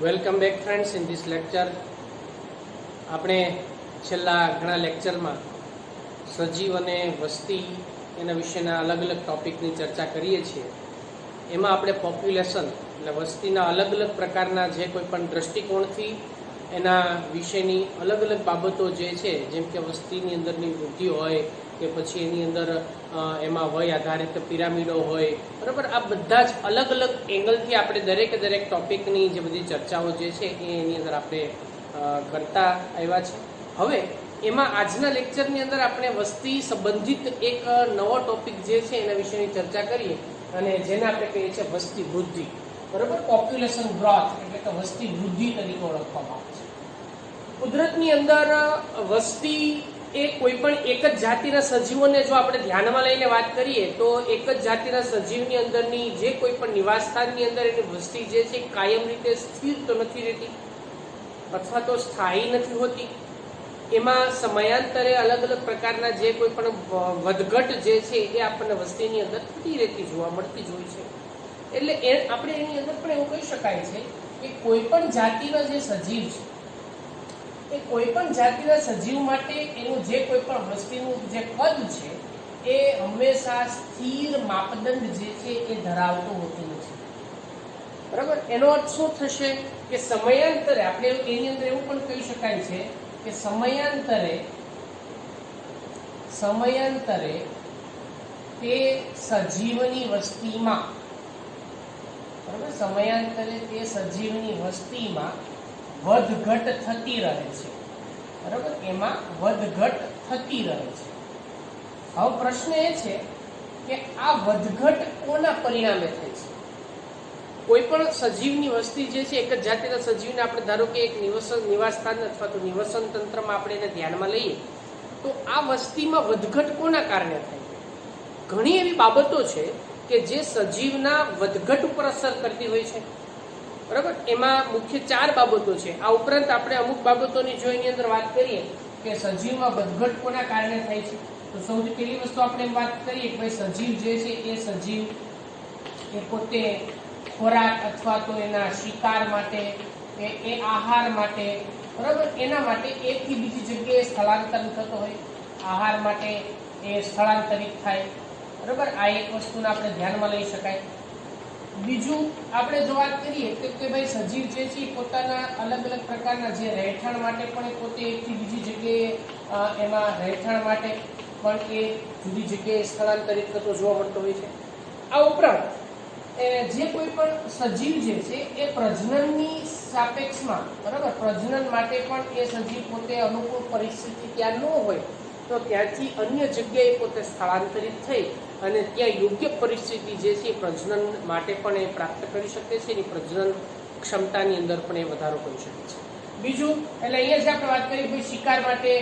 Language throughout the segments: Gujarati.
Welcome back friends in this lecture. આપણે છેલ્લા ઘણા લેક્ચરમાં સજીવ અને વસ્તી એના વિશેના અલગ અલગ ટોપિકની ચર્ચા કરીએ છીએ. એમાં આપણે પોપ્યુલેશન એટલે વસ્તીના અલગ અલગ પ્રકારના જે કોઈ પણ દ્રષ્ટિકોણથી એના વિશેની અલગ અલગ બાબતો જે છે, જેમ કે વસ્તીની અંદરની વૃદ્ધિ હોય કે પછી એની અંદર એમાં વય આધારિત પિરામિડો હોય, બરાબર. આ બધા જ અલગ અલગ એંગલથી આપણે દરેકે દરેક ટોપિકની જે બધી ચર્ચાઓ જે છે એની અંદર આપણે કરતા આવ્યા છે. હવે એમાં આજના લેક્ચરની અંદર આપણે વસ્તી સંબંધિત એક નવો ટોપિક જે છે એના વિશેની ચર્ચા કરીએ, અને જેને આપણે કહીએ છીએ વસ્તી વૃદ્ધિ, બરાબર. પોપ્યુલેશન ગ્રોથ એટલે કે વસ્તી વૃદ્ધિ તરીકે ઓળખવામાં આવે છે. કુદરતની અંદર વસ્તી એ કોઈ પણ એક જ જાતિના સજીવોને જો આપણે ધ્યાનમાં લઈને વાત કરીએ તો એક જ જાતિના સજીવની અંદરની જે કોઈ પણ નિવાસસ્થાનની અંદર એની વસ્તી જે છે કાયમ રીતે સ્થિર તો નથી રહેતી અથવા તો સ્થાયી નથી હોતી. એમાં સમયાંતરે અલગ અલગ પ્રકારના જે કોઈ પણ વધઘટ જે છે એ આપણને વસ્તીની અંદર થતી રહેતી જોવા મળતી જ હોય છે. એટલે આપણે એની અંદર પણ એવું કહી શકાય છે કે કોઈ પણ જાતિના જે સજીવ છે એ કોઈ પણ જાતિના સજીવ માટે એનું જે કોઈ પણ વસ્તીનું જે કદ છે એ હંમેશા સ્થિર માપદંડ જે છે એ ધરાવતું હોતું નથી, બરાબર. એનો અર્થ શું થશે કે સમયાંતરે આપણે એની અંદર એવું પણ કહી શકાય છે કે સમયાંતરે તે સજીવની વસ્તીમાં, બરાબર, સમયાંતરે તે સજીવની વસ્તીમાં વધઘટ થતી રહે છે, બરાબર. એમાં વધઘટ થતી રહે છે. હવે પ્રશ્ન એ છે કે આ વધઘટ કોના પરિણામે થાય છે? કોઈ પણ સજીવની વસ્તી જે છે, એક જ જાતિના સજીવને આપણે ધારો કે એક નિવાસસ્થાન અથવા તો નિવસન તંત્રમાં આપણે એને ધ્યાનમાં લઈએ તો આ વસ્તીમાં વધઘટ કોના કારણે થાય? ઘણી એવી બાબતો છે કે જે સજીવના વધઘટ ઉપર અસર કરતી હોય છે, બરાબર. એમાં મુખ્ય 4 બાબતો છે. આ ઉપરાંત આપણે અમુક બાબતોની જો એની અંદર વાત કરીએ કે સજીવમાં વધઘટ કોના કારણે થાય છે, તો સૌથી પહેલી વસ્તુ આપણે વાત કરીએ કે ભાઈ સજીવ જે છે એ સજીવ એ પોતે ખોરાક અથવા તો એના શિકાર માટે એ આહાર માટે, બરાબર, એના માટે એકથી બીજી જગ્યાએ સ્થળાંતર થતો હોય, આહાર માટે એ સ્થળાંતરિત થાય, બરાબર. આ એક વસ્તુને આપણે ધ્યાનમાં લઈ શકાય. બીજું આપણે જો વાત કરીએ કે ભાઈ સજીવ જે છે પોતાના અલગ અલગ પ્રકારના જે રહેઠાણ માટે પણ પોતે એકથી બીજી જગ્યાએ એમાં રહેઠાણ માટે પણ એ જુદી જગ્યાએ સ્થળાંતરિત થતો જોવા મળતો હોય છે. આ ઉપરાંત જે કોઈ પણ સજીવ જે છે એ પ્રજનનની સાપેક્ષમાં, બરાબર, પ્રજનન માટે પણ એ સજીવ પોતે અનુકૂળ પરિસ્થિતિ ત્યાં ન હોય તો ત્યાંથી અન્ય જગ્યાએ પોતે સ્થળાંતરિત થઈ અને ત્યાં યોગ્ય પરિસ્થિતિ જે છે પ્રજનન માટે પણ એ પ્રાપ્ત કરી શકે છે, એની પ્રજનન ક્ષમતાની અંદર પણ એ વધારો કરી શકે છે. બીજું એટલે અહીંયા જે આપણે વાત કરી ભાઈ શિકાર માટે,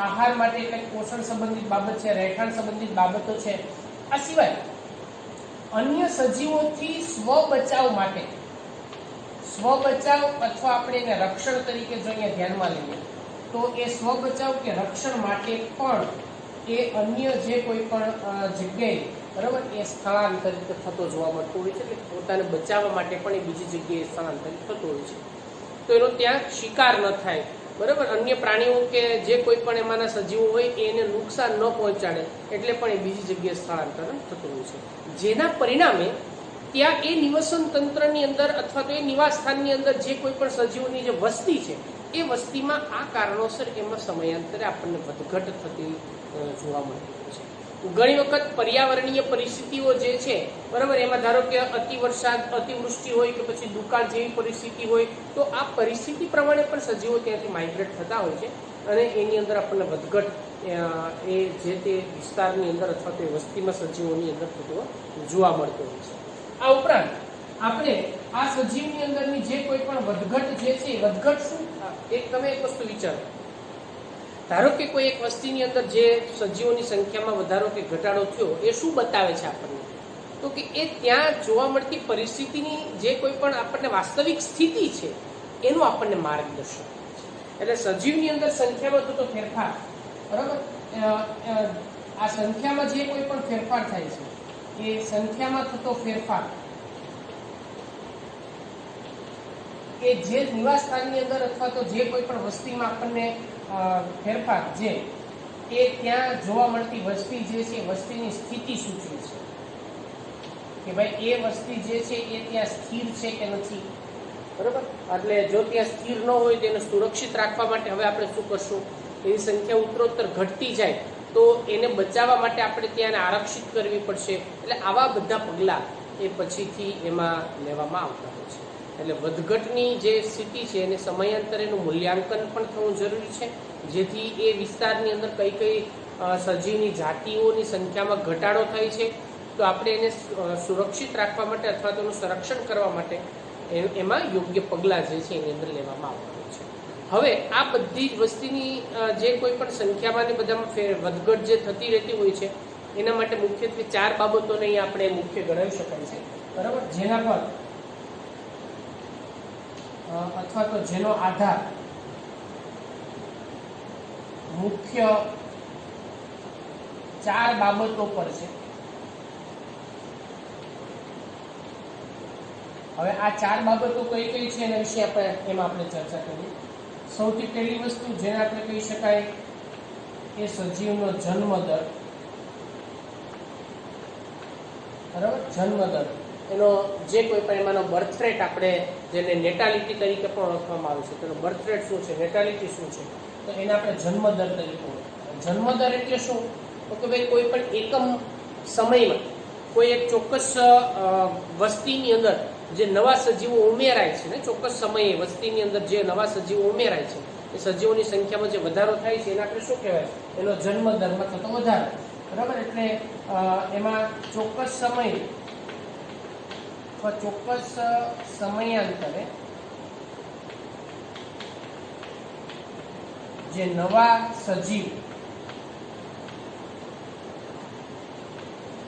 આહાર માટે, એટલે પોષણ સંબંધિત બાબત છે, રહેઠાણ સંબંધિત બાબતો છે. આ સિવાય અન્ય સજીવોથી સ્વ બચાવ માટે, સ્વ બચાવ અથવા આપણે એને રક્ષણ તરીકે જો અહીંયા ધ્યાનમાં લઈએ તો એ સ્વ બચાવ કે રક્ષણ માટે પણ એ અન્ય જે કોઈ પણ જગ્યાએ, બરાબર, એ સ્થળાંતરિત થતો જોવા મળતો હોય છે. એટલે પોતાને બચાવવા માટે પણ એ બીજી જગ્યાએ સ્થળાંતરિત થતો હોય છે. તો એનો ત્યાં શિકાર ન થાય, બરાબર, અન્ય પ્રાણીઓ કે જે કોઈ પણ એમાંના સજીવો હોય એને નુકસાન ન પહોંચાડે એટલે પણ એ બીજી જગ્યાએ સ્થળાંતર થતું હોય છે. જેના પરિણામે ત્યાં એ નિવસન તંત્રની અંદર અથવા તો એ નિવાસસ્થાનની અંદર જે કોઈ પણ સજીવોની જે વસ્તી છે એ વસ્તીમાં આ કારણોસર એમાં સમયાંતરે આપણને વધઘટ થતી જોવા મળતી હોય છે. ઘણી વખત પર્યાવરણીય પરિસ્થિતિઓ જે છે, બરાબર, એમાં ધારો કે અતિ વરસાદ, અતિવૃષ્ટિ હોય કે પછી દુકાળ જેવી પરિસ્થિતિ હોય તો આ પરિસ્થિતિ પ્રમાણે પણ સજીવો ત્યાંથી માઇગ્રેટ થતા હોય છે અને એની અંદર આપણને વધઘટ એ જે તે વિસ્તારની અંદર અથવા તો વસ્તીમાં સજીવોની અંદર થતો જોવા મળતો હોય છે. આ ઉપરાંત આપણે આ સજીવની અંદરની જે કોઈ પણ વધઘટ જે છે, વધઘટ શું, તમે એક વસ્તુ વિચારો, ધારો કે કોઈ એક વસ્તીની અંદર જે સજીવોની સંખ્યામાં વધારો કે ઘટાડો થયો એ શું બતાવે છે આપણને? તો કે એ ત્યાં જોવા મળતી પરિસ્થિતિની જે કોઈ પણ આપણને વાસ્તવિક સ્થિતિ છે એનું આપણને માર્ગદર્શન. એટલે સજીવની અંદર સંખ્યામાં થતો ફેરફાર, બરાબર, આ સંખ્યામાં જે કોઈ પણ ફેરફાર થાય છે એ સંખ્યામાં થતો ફેરફાર કે જે નિવાસ સ્થાનની અંદર અથવા તો જે કોઈ પણ વસ્તીમાં આપણને ફેરફાર જે એ ત્યાં જોવા મળતી વસ્તી જે છે વસ્તીની સ્થિતિ સૂચવે છે કે ભાઈ એ વસ્તી જે છે એ ત્યાં સ્થિર છે કે નથી, બરાબર. એટલે જો ત્યાં સ્થિર ન હોય તેને સુરક્ષિત રાખવા માટે હવે આપણે શું કરશું, એની સંખ્યા ઉત્તરોત્તર ઘટતી જાય તો એને બચાવવા માટે આપણે ત્યાં આરક્ષિત કરવી પડશે. એટલે આવા બધા પગલાં એ પછીથી એમાં લેવામાં આવતા હોય છે. એટલે વધઘટની જે સ્થિતિ છે એને સમયાંતરેનું મૂલ્યાંકન પણ થવું જરૂરી છે, જેથી એ વિસ્તારની અંદર કઈ કઈ સજીવની જાતિઓની સંખ્યામાં ઘટાડો થાય છે તો આપણે એને સુરક્ષિત રાખવા માટે અથવા તો એનું સંરક્ષણ કરવા માટે એમાં યોગ્ય પગલાં જે છે એની અંદર લેવામાં આવતા હોય છે. હવે આ બધી જ વસ્તીની જે કોઈ પણ સંખ્યામાં બધામાં વધઘટ જે થતી રહેતી હોય છે એના માટે મુખ્યત્વે 4 બાબતોને અહીં આપણે મુખ્ય ગણાવી શકાય છે, બરાબર. જેના પર અથવા તો જેનો આધાર મુખ્ય 4 બાબતો પર છે. હવે આ 4 બાબતો કઈ કઈ છે એના વિશે એમાં આપણે ચર્ચા કરીએ. સૌથી પહેલી વસ્તુ જેને આપણે કહી શકાય એ સજીવનો જન્મદર, બરાબર. જન્મદર એનો જે કોઈ પણ એમાંનો બર્થ રેટ આપણે જેને નેટાલિટી તરીકે પણ ઓળખવામાં આવે છે, તેનો બર્થ રેટ શું છે, નેટાલિટી શું છે, તો એને આપણે જન્મદર તરીકે ઓળખીએ. જન્મદર એટલે શું, તો કે ભાઈ કોઈ પણ એકમ સમયમાં કોઈ એક ચોક્કસ વસ્તીની અંદર જે નવા સજીવો ઉમેરાય છે ને, ચોક્કસ સમયે વસ્તીની અંદર જે નવા સજીવો ઉમેરાય છે એ સજીવોની સંખ્યામાં જે વધારો થાય છે એને આપણે શું કહેવાય, એનો જન્મદરમાં થતો વધારો, બરાબર. એટલે એમાં ચોક્કસ સમય અથવા ચોક્કસ સમયાંતરે જે નવા સજીવ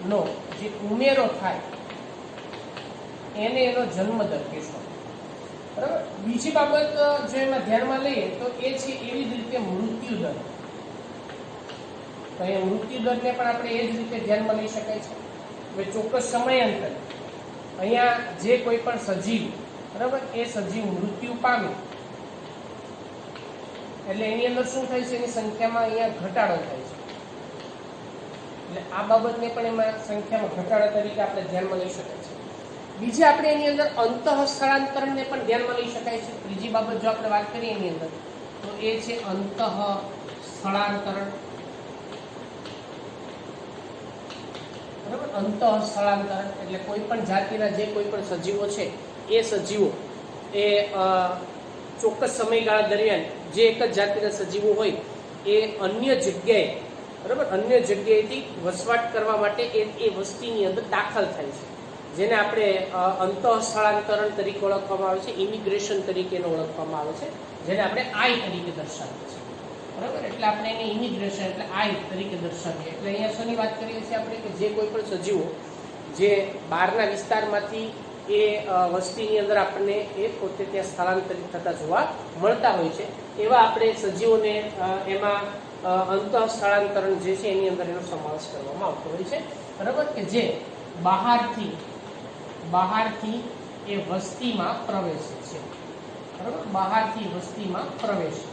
નો જે ઉમેરો થાય એને એનો જન્મદર કહેશો, બરાબર. બીજી બાબત જો એમાં ધ્યાનમાં લઈએ તો એ છે એવી જ રીતે મૃત્યુદર. તો અહીંયા મૃત્યુદરને પણ આપણે એ જ રીતે ધ્યાનમાં લઈ શકાય છે. હવે ચોક્કસ સમયાંતરે અહીંયા જે કોઈ પણ સજીવ, બરાબર, એ સજીવ મૃત્યુ પામે એટલે એની અંદર શું થાય છે, એની સંખ્યામાં અહીંયા ઘટાડો થાય છે. એટલે આ બાબતને પણ એમાં સંખ્યામાં ઘટાડો તરીકે આપણે ધ્યાનમાં લઈ શકાય છે. બીજી આપણે એની અંદર અંતઃ સ્થળાંતરણને પણ ધ્યાનમાં લઈ શકાય છે. ત્રીજી બાબત જો આપણે વાત કરીએ એની અંદર તો એ છે અંતઃ સ્થળાંતરણ, બરાબર. અંતઃ સ્થળાંતરણ એટલે કોઈ પણ જાતિના જે કોઈ પણ સજીવો છે એ સજીવો એ ચોક્કસ સમયગાળા દરમિયાન જે એક જ જાતિના સજીવો હોય એ અન્ય જગ્યાએ, બરાબર, અન્ય જગ્યાએથી વસવાટ કરવા માટે એ વસ્તીની અંદર દાખલ થાય છે, જેને આપણે અંતઃ સ્થળાંતરણ તરીકે ઓળખવામાં આવે છે, ઇમિગ્રેશન તરીકે ઓળખવામાં આવે છે, જેને આપણે આઈ તરીકે દર્શાવીએ છીએ, બરાબર. એટલે આપણે એને ઇમિગ્રેશન એટલે આઈ તરીકે દર્શાવીએ. એટલે અહીંયા શેની વાત કરીએ છીએ આપણે, કે જે કોઈ પણ સજીવો જે બહારના વિસ્તારમાંથી એ વસ્તીની અંદર આપણને એ પોતે ત્યાં સ્થળાંતરિત થતા જોવા મળતા હોય છે, એવા આપણે સજીવોને એમાં અંતઃ સ્થળાંતરણ જે છે એની અંદર એનો સમાવેશ કરવામાં આવતો હોય છે, બરાબર. કે જે બહારથી એ વસ્તીમાં પ્રવેશે છે, બરાબર, બહારથી વસ્તીમાં પ્રવેશે,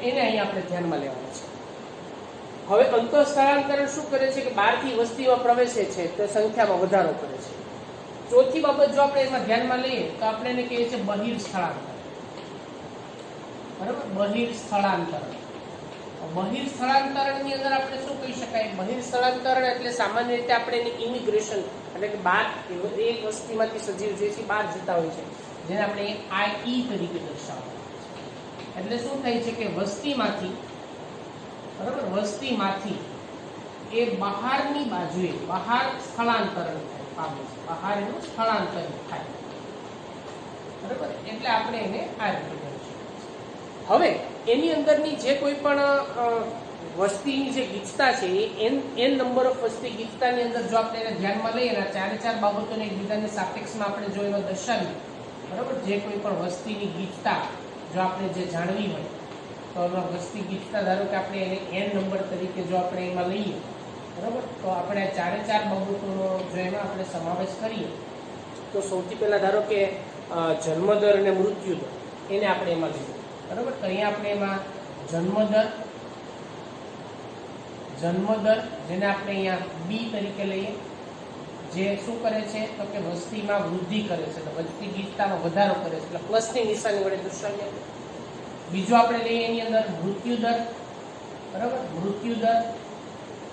એને અહીંયા આપણે ધ્યાનમાં લેવાનું છે. હવે અંતઃ સ્થળાંતરણ શું કરે છે, કે બહારથી વસ્તીમાં પ્રવેશે છે તો સંખ્યામાં વધારો કરે છે. ચોથી બાબત જો આપણે એમાં ધ્યાનમાં લઈએ તો આપણે એને કહીએ છીએ બહિર સ્થળાંતરણ, બરાબર. બહિર સ્થળાંતરણ, બહિર સ્થળાંતરણની અંદર આપણે શું કહી શકાય, બહિર સ્થળાંતરણ એટલે સામાન્ય રીતે આપણે એને ઇમિગ્રેશન એટલે કે બહાર એક વસ્તીમાંથી સજીવ જે છે બહાર જતા હોય છે, જેને આપણે આઈ તરીકે દર્શાવવા. એટલે શું થાય છે કે વસ્તીમાંથી, બરાબર, વસ્તીમાંથી એ બહારની બાજુએ બહાર સ્થળાંતરણ પામે છે, બહાર એનું સ્થળાંતર થાય, બરાબર. એટલે આપણે એને આ રીતે કરીશું. હવે એની અંદરની જે કોઈ પણ વસ્તીની જે ગીચતા છે એ એન નંબર ઓફ વસ્તી ગીચતાની અંદર જો આપણે એને ધ્યાનમાં લઈએ અને 4 બાબતોને એકબીજાની સાપેક્ષમાં આપણે જો એનો દર્શાવીએ, બરાબર, જે કોઈ પણ વસ્તીની ગીચતા જો આપણે જે જાણવી હોય તો એમાં વસ્તી ગીચતા ધારો કે આપણે એને એન નંબર તરીકે જો આપણે એમાં લઈએ, બરાબર, તો આપણે 4 બાબતોનો જો એમાં આપણે સમાવેશ કરીએ તો સૌથી પહેલા ધારો કે જન્મદર અને મૃત્યુદર એને આપણે એમાં લીધું, બરાબર. તો અહીંયા આપણે એમાં જન્મદર જેને આપણે અહીંયા બી તરીકે લઈએ, જે શું કરે છે તો કે વસ્તીમાં વૃદ્ધિ કરે છે, વસ્તી ગીચતામાં વધારો કરે છે, એટલે પ્લસની નિશાની વડે દર્શાવીએ. બીજો આપણે લઈએ એની અંદર મૃત્યુદર, બરાબર. મૃત્યુદર,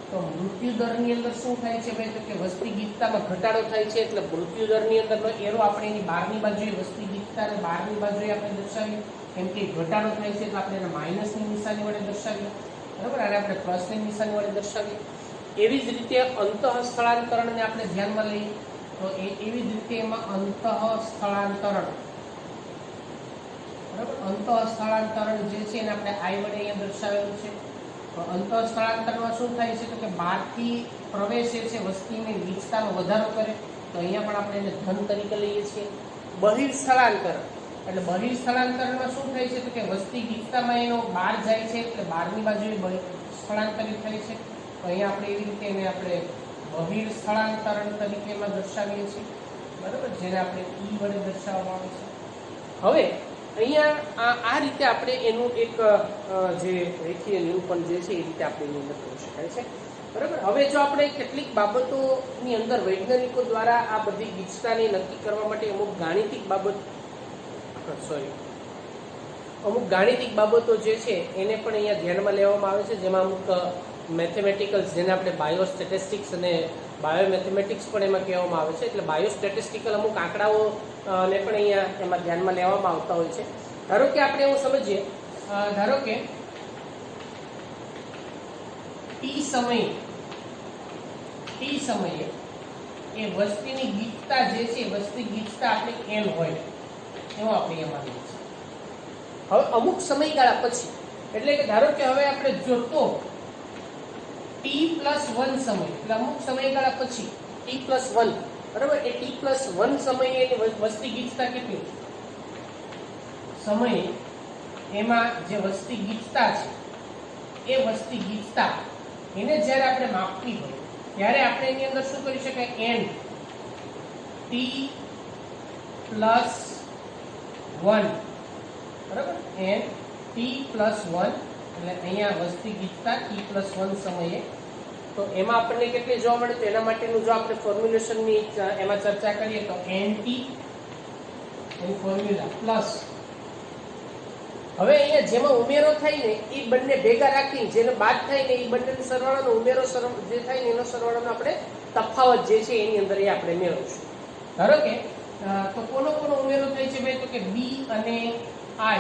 તો મૃત્યુદરની અંદર શું થાય છે ભાઈ, તો કે વસ્તી ગીચતામાં ઘટાડો થાય છે, એટલે મૃત્યુદરની અંદરનો એરો આપણે એની બહારની બાજુએ વસ્તી ગીચતા અને બહારની બાજુએ આપણે દર્શાવીએ, કેમ કે ઘટાડો થાય છે એટલે આપણે એને માઇનસની નિશાની વડે દર્શાવીએ, બરાબર. અને આપણે પ્લસની નિશાની વડે દર્શાવીએ. એવી જ રીતે અંતઃસ્થળાંતરણને આપણે ધ્યાનમાં લઈએ તો એવી જ રીતે એમાં અંતઃસ્થળાંતરણ, બરાબર. અંતઃસ્થળાંતરણ જે છે એને આપણે આઈ વડે અહીંયા દર્શાવેલું છે. તો અંતઃસ્થળાંતરમાં શું થાય છે તો કે બહારથી પ્રવેશે છે, વસ્તીની ગીચતાનો વધારો કરે, તો અહીંયા પણ આપણે એને ધન તરીકે લઈએ છીએ. બહિર્સ્થળાંતરણ, એટલે બહિર્સ્થળાંતરણમાં શું થાય છે તો કે વસ્તી ગીચતામાં એનો બહાર જાય છે, એટલે બહારની બાજુએ સ્થળાંતરિત થાય છે. તો અહીંયા આપણે એવી રીતે એને આપણે બહિર્સ્થળાંતરણ તરીકે એમાં દર્શાવીએ છીએ, બરાબર, જેને આપણે ઈ વડે દર્શાવવામાં આવે છે. હવે અહીંયા આ રીતે આપણે એનું એક જે રેખીય નિરૂપણ જે છે એ રીતે આપણે એની અંદર કરી શકાય છે, બરાબર. હવે જો આપણે કેટલીક બાબતોની અંદર વૈજ્ઞાનિકો દ્વારા આ બધી ગીચતાને નક્કી કરવા માટે અમુક ગાણિતિક બાબતો જે છે એને પણ અહીંયા ધ્યાનમાં લેવામાં આવે છે, જેમાં અમુક મેથેમેટિકલ્સ, જેને આપણે બાયોસ્ટેટિસ્ટિક્સ અને બાયોમેથેમેટિક્સ પણ એમાં કહેવામાં આવે છે. એટલે બાયોસ્ટેટિસ્ટિકલ અમુક આંકડાઓ ને પણ અહીંયા એમાં ધ્યાનમાં લેવામાં આવતા હોય છે. ધારો કે આપણે એવું સમજીએ, ધારો કે ટી સમયે એ વસ્તીની ગીચતા જે છે, વસ્તી ગીચતા આપણે n હોય એવું આપણે એમાં લઈએ છીએ. હવે અમુક સમયગાળા પછી, એટલે કે ધારો કે હવે આપણે જોતો t+1 સમય, એટલે અમુક સમયગાળા પછી t+1, બરાબર. એ t+1 સમયે એની વસ્તી ગીચતા કેટલી સમયે એમાં જે વસ્તી ગીચતા છે એ વસ્તી ગીચતા એને જ્યારે આપણે માપવી હોય ત્યારે આપણે એની અંદર શું કરી શકાય, n t+1, બરાબર. n t+1, એટલે અહીંયા વસ્તી ગીચતા t+1 સમયે, તો એમાં આપણને કેટલી જોવા મળે, તો એના માટેનું જો આપણે ફોર્મ્યુલેશનની એમાં ચર્ચા કરીએ તો nt એની ફોર્મ્યુલા પ્લસ, હવે અહીંયા જેમાં ઉમેરો થાય ને એ બંને ભેગા રાખીને જેને બાદ થાય ને એ બંનેનો સરવાળાનો ઉમેરો જે થાય ને એનો સરવાળાનો આપણે તફાવત જે છે એની અંદર એ આપણે મેળવશું. ધારો કે તો કોનો ઉમેરો થાય છે ભાઈ, તો કે b અને i,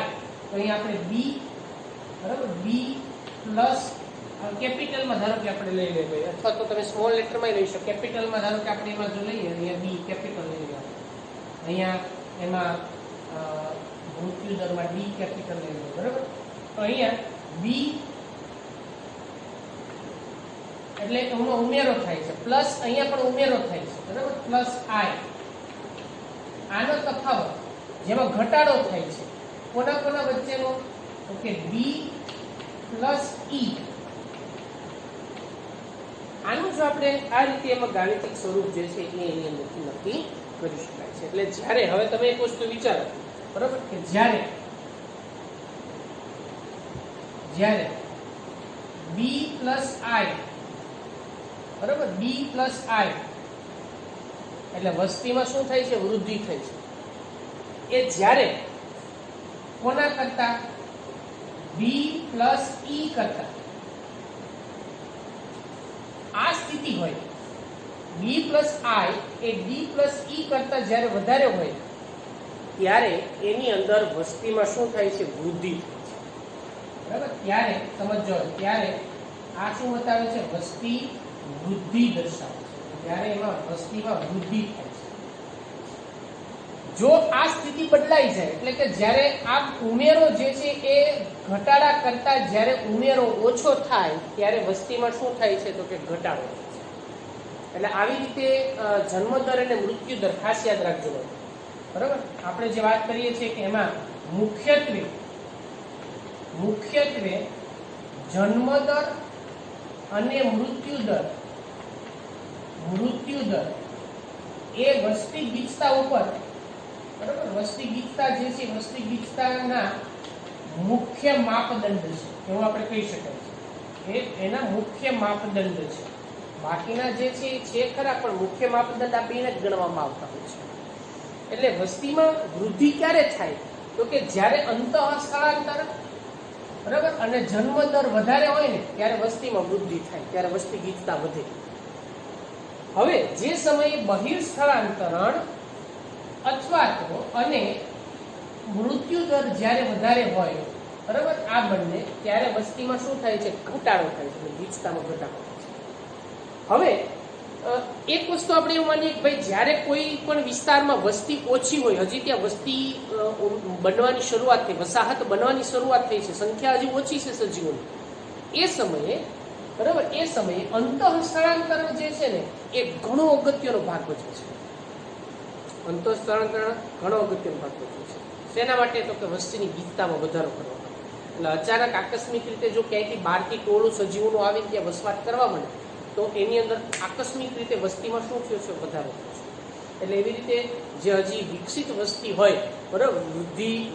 તો અહીંયા આપણે b, બરાબર, b પ્લસ કેપિટલમાં ધારો કે આપણે લઈ લઈએ ભાઈ, અથવા તો તમે સ્મોલ લેટરમાં લઈ શકો. કેપિટલમાં ધારો કે આપણે એમાં જો લઈએ, અહીંયા b કેપિટલ લઈ લઈએ, અહીંયા એમાં મૃત્યુદરમાં d કેપિટલ લઈ લઈએ, બરાબર. તો અહીંયા b એટલે એનો ઉમેરો થાય છે, પ્લસ અહીંયા પણ ઉમેરો થાય છે, બરાબર, પ્લસ i. આનો તફાવત જેમાં ઘટાડો થાય છે કોના વચ્ચેનો, ઓકે, b પ્લસ e. આનું જો આપણે આ રીતે એમાં ગાણિતિક સ્વરૂપ જે છે એ એની અંદરથી નક્કી કરી શકાય છે. એટલે જ્યારે હવે તમે એક વસ્તુ વિચારો, બરાબર, કે જ્યારે b પ્લસ i, બરાબર, b પ્લસ i એટલે વસ્તીમાં શું થાય છે, વૃદ્ધિ થાય છે. એ જ્યારે કોના કરતા, b પ્લસ e કરતા, આ સ્થિતિ હોય, b plus i A d plus e કરતા જ્યારે વધારે હોય ત્યારે એની અંદર વસ્તીમાં શું થાય છે, વૃદ્ધિ થાય છે, બરાબર. ત્યારે સમજો, ત્યારે આ શું બતાવે છે, વસ્તી વૃદ્ધિ દર્શાવે છે, ત્યારે એમાં વસ્તીમાં વૃદ્ધિ થાય છે. જો આ સ્થિતિ બદલાઈ જાય, એટલે કે જ્યારે આ ઉમેરો જે છે એ ઘટાડા કરતા જ્યારે ઉમેરો ઓછો થાય ત્યારે વસ્તીમાં શું થાય છે, તો કે ઘટાડો થાય છે. એટલે આવી રીતે જન્મદર અને મૃત્યુદર ખાસ યાદ રાખજો, બરાબર. આપણે જે વાત કરીએ છીએ કે એમાં મુખ્યત્વે જન્મદર અને મૃત્યુદર એ વસ્તી ગીચતા ઉપર બરાબર. વસ્તી ગીચતા જે છે વસ્તી ગીચતાના મુખ્ય માપદંડ છે એવું આપણે કહી શકાય છે. એના મુખ્ય માપદંડ છે. બાકીના જે છે એ છે ખરા, પણ મુખ્ય માપદંડ આ બેને જ ગણવામાં આવતા હોય છે. એટલે વસ્તીમાં વૃદ્ધિ ક્યારે થાય તો કે જ્યારે અંતઃ સ્થળાંતર બરાબર અને જન્મ દર વધારે હોય ને ત્યારે વસ્તીમાં વૃદ્ધિ થાય, ત્યારે વસ્તી ગીચતા વધે. હવે જે સમયે બહિર સ્થળાંતરણ અથવા તો અને મૃત્યુ દર જ્યારે વધારે હોય બરાબર આ બંને, ત્યારે વસ્તીમાં શું થાય છે? ઘટાડો થાય છે, ગીચતામાં ઘટાડો થાય છે. હવે એક વસ્તુ આપણે એવું માનીએ કે ભાઈ જ્યારે કોઈ પણ વિસ્તારમાં વસ્તી ઓછી હોય, હજી ત્યાં વસ્તી બનવાની શરૂઆત થઈ, વસાહત બનવાની શરૂઆત થઈ છે, સંખ્યા હજી ઓછી છે સજીવોની, એ સમયે બરાબર એ સમયે અંતઃ સ્થળાંતરણ જે છે ને એ ઘણો અગત્યનો ભાગ ભજવે છે. અંતઃ સ્થળાંતરણ ઘણો અગત્યનો ભાગ ભજવે છે. શેના માટે? તો કે વસ્તીની ગીચતામાં વધારો કરવા માટે. એટલે અચાનક આકસ્મિક રીતે જો ક્યાંયથી બહારથી ટોળું સજીવોનું આવીને ત્યાં વસવાટ કરવા માંડે તો એની અંદર આકસ્મિક રીતે વસ્તીમાં શું થયો છે? વધારો થયો છે. એટલે એવી રીતે જે હજી વિકસિત વસ્તી હોય બરાબર,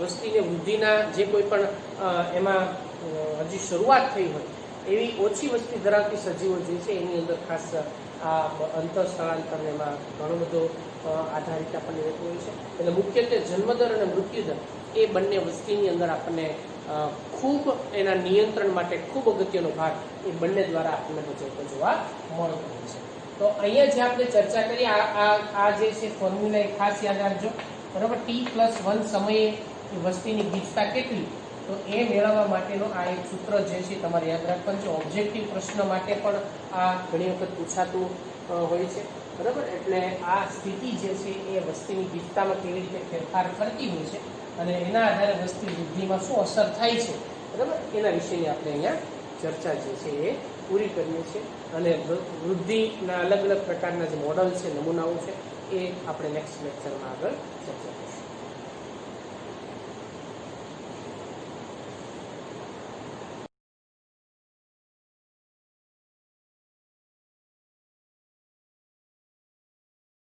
વસ્તીને વૃદ્ધિના જે કોઈ પણ એમાં હજી શરૂઆત થઈ હોય એવી ઓછી વસ્તી ધરાવતી સજીવો જે છે એની અંદર ખાસ આ અંતઃ સ્થળાંતરને એમાં ઘણો બધો આધારિત આપણને રહેતું હોય છે. એટલે મુખ્યત્વે જન્મદર અને મૃત્યુદર એ બંને વસ્તીની અંદર આપણને ખૂબ એના નિયંત્રણ માટે ખૂબ અગત્યનો ભાગ એ બંને દ્વારા આપણને ભજવતો જોવા મળતો હોય છે. તો અહીંયા જે આપણે ચર્ચા કરી આ જે છે ફોર્મ્યુલા એ ખાસ યાદ રાખજો બરાબર. T+1 સમયે વસ્તીની ગીચતા કેટલી, તો એ મેળવવા માટેનો આ એક સૂત્ર જે છે તમારે યાદ રાખવાનું છે. ઓબ્જેક્ટિવ પ્રશ્ન માટે પણ આ ઘણી વખત પૂછાતું હોય છે બરાબર. એટલે આ સ્થિતિ જે છે એ વસ્તીની ગીચતામાં કેવી રીતે ફેરફાર કરતી હોય છે અને એના આધારે વસ્તી વૃદ્ધિમાં શું અસર થાય છે બરાબર, એના વિશેની આપણે અહીંયા ચર્ચા જે છે એ પૂરી કરીએ છીએ. અને વૃદ્ધિના અલગ અલગ પ્રકારના જે મોડલ છે, નમૂનાઓ છે, એ આપણે નેક્સ્ટ લેક્ચરમાં આગળ ચર્ચા કરીશું.